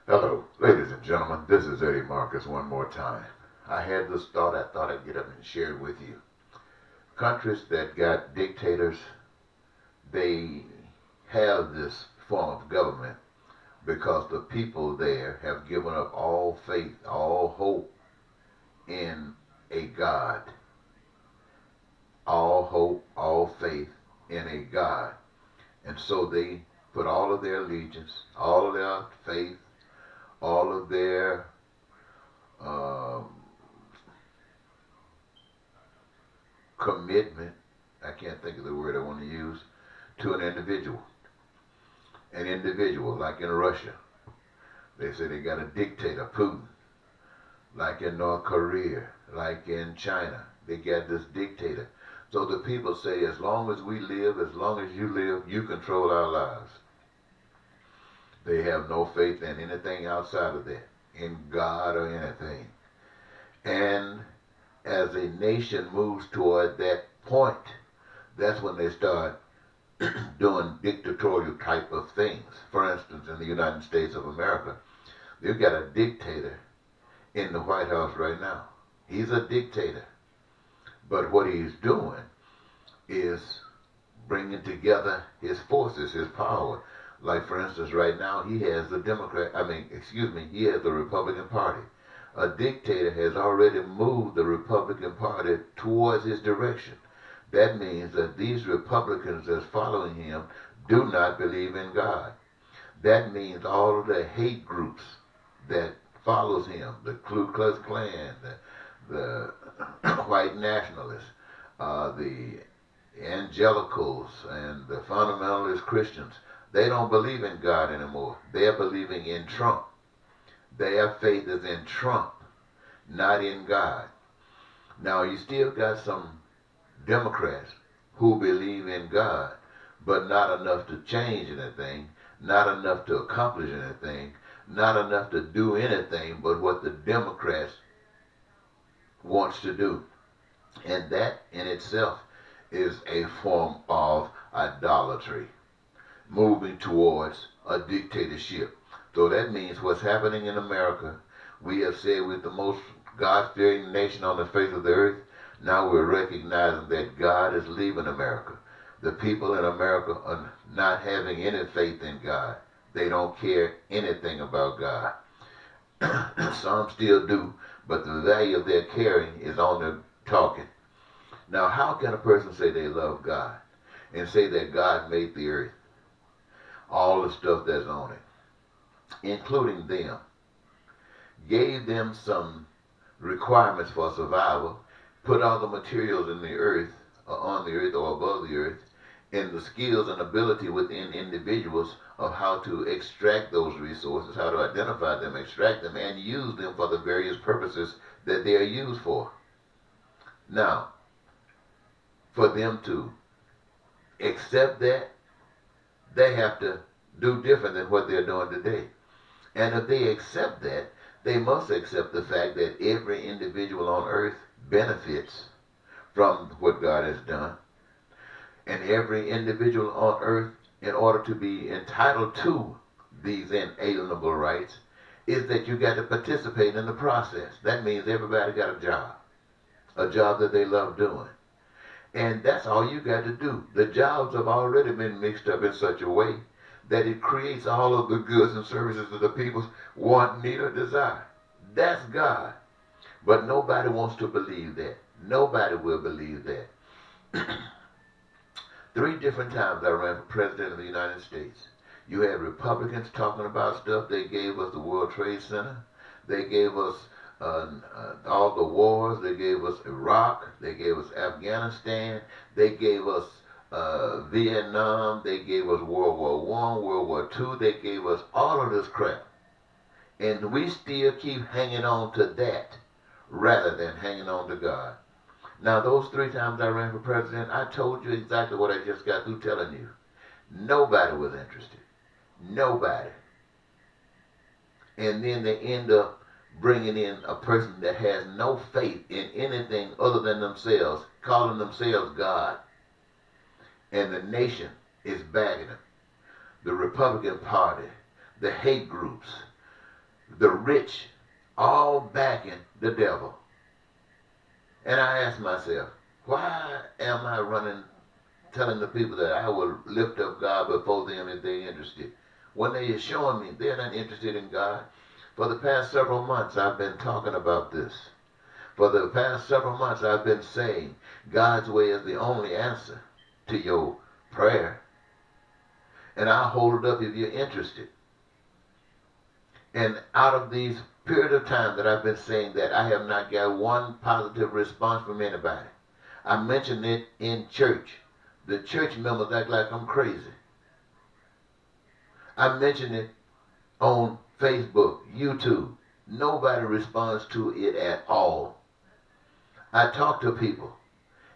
Hello, ladies and gentlemen. This is Eddie Marcus one more time. I had this thought I thought I'd get up and share it with you. Countries that got dictators, they have this form of government because the people there have given up all faith, all hope in a God. All hope, all faith in a God. And so they put all of their allegiance, all of their faith, all of their um, commitment, I can't think of the word I want to use, to an individual. An individual, like in Russia. They say they got a dictator, Putin. Like in North Korea, like in China, they got this dictator. So the people say, as long as we live, as long as you live, you control our lives. They have no faith in anything outside of that, in God or anything. And as a nation moves toward that point, that's when they start doing dictatorial type of things. For instance, in the United States of America, they've got a dictator in the White House right now. He's a dictator. But what he's doing is bringing together his forces, his power. Like, for instance, right now, he has the he has the Republican Party. A dictator has already moved the Republican Party towards his direction. That means that these Republicans that's following him do not believe in God. That means all of the hate groups that follows him, the Ku Klux Klan, the white nationalists, the evangelicals, and the fundamentalist Christians, they don't believe in God anymore. They're believing in Trump. Their faith is in Trump, not in God. Now, you still got some Democrats who believe in God, but not enough to change anything, not enough to accomplish anything, not enough to do anything but what the Democrats wants to do. And that in itself is a form of idolatry, moving towards a dictatorship. So that means what's happening in America, we have said we're the most God-fearing nation on the face of the earth. Now we're recognizing that God is leaving America. The people in America are not having any faith in God. They don't care anything about God. Some still do, but the value of their caring is on the talking. Now, how can a person say they love God and say that God made the earth, all the stuff that's on it, including them, gave them some requirements for survival, put all the materials in the earth, or on the earth or above the earth, and the skills and ability within individuals of how to extract those resources, how to identify them, extract them, and use them for the various purposes that they are used for. Now, for them to accept that, they have to do different than what they're doing today. And if they accept that, they must accept the fact that every individual on earth benefits from what God has done. And every individual on earth, in order to be entitled to these inalienable rights, is that you got to participate in the process. That means everybody got a job that they love doing. And that's all you got to do. The jobs have already been mixed up in such a way that it creates all of the goods and services that the people want, need, or desire. That's God. But nobody wants to believe that. Nobody will believe that. 3 different times I ran for president of the United States. You had Republicans talking about stuff. They gave us the World Trade Center. They gave us all the wars. They gave us Iraq. They gave us Afghanistan. They gave us Vietnam. They gave us World War I, World War II. They gave us all of this crap. And we still keep hanging on to that rather than hanging on to God. Now, those 3 times I ran for president, I told you exactly what I just got through telling you. Nobody was interested. Nobody. And then they end up bringing in a person that has no faith in anything other than themselves, calling themselves God. And the nation is backing them. The Republican Party, the hate groups, the rich, all backing the devil. And I asked myself, why am I telling the people that I will lift up God before them if they're interested, when they are showing me they're not interested in God? For the past several months, I've been talking about this. For the past several months, I've been saying God's way is the only answer to your prayer. And I'll hold it up if you're interested. And out of these period of time that I've been saying that, I have not got one positive response from anybody. I mentioned it in church. The church members act like I'm crazy. I mentioned it on Facebook, YouTube. Nobody responds to it at all. I talk to people,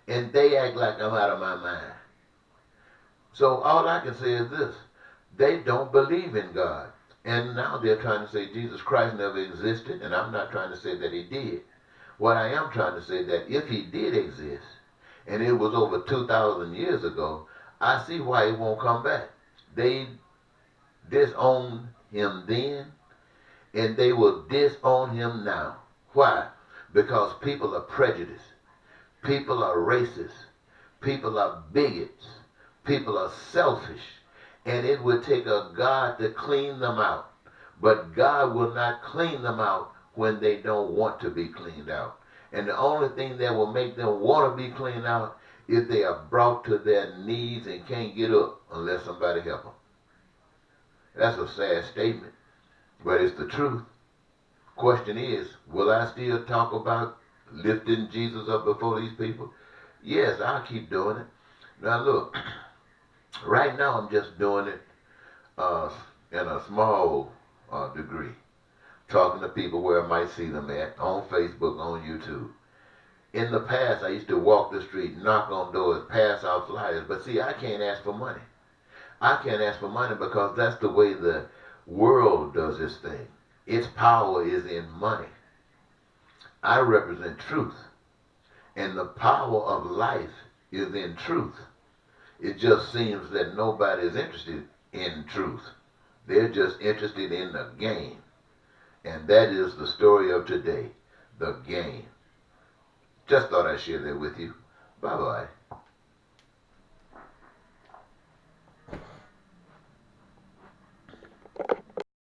and they act like I'm out of my mind. So all I can say is this. They don't believe in God. And now they're trying to say Jesus Christ never existed, and I'm not trying to say that he did. What I am trying to say that if he did exist, and it was over 2,000 years ago, I see why he won't come back. They disowned him then, and they will disown him now. Why? Because people are prejudiced. People are racist. People are bigots. People are selfish. And it would take a God to clean them out. But God will not clean them out when they don't want to be cleaned out. And the only thing that will make them want to be cleaned out is they are brought to their knees and can't get up unless somebody help them. That's a sad statement, but it's the truth. Question is, will I still talk about lifting Jesus up before these people? Yes, I'll keep doing it. Now look, right now I'm just doing it in a small degree. Talking to people where I might see them at, on Facebook, on YouTube. In the past, I used to walk the street, knock on doors, pass out flyers. But see, I can't ask for money. I can't ask for money because that's the way the world does its thing. Its power is in money. I represent truth. And the power of life is in truth. It just seems that nobody is interested in truth. They're just interested in the game. And that is the story of today, the game. Just thought I'd share that with you. Bye-bye.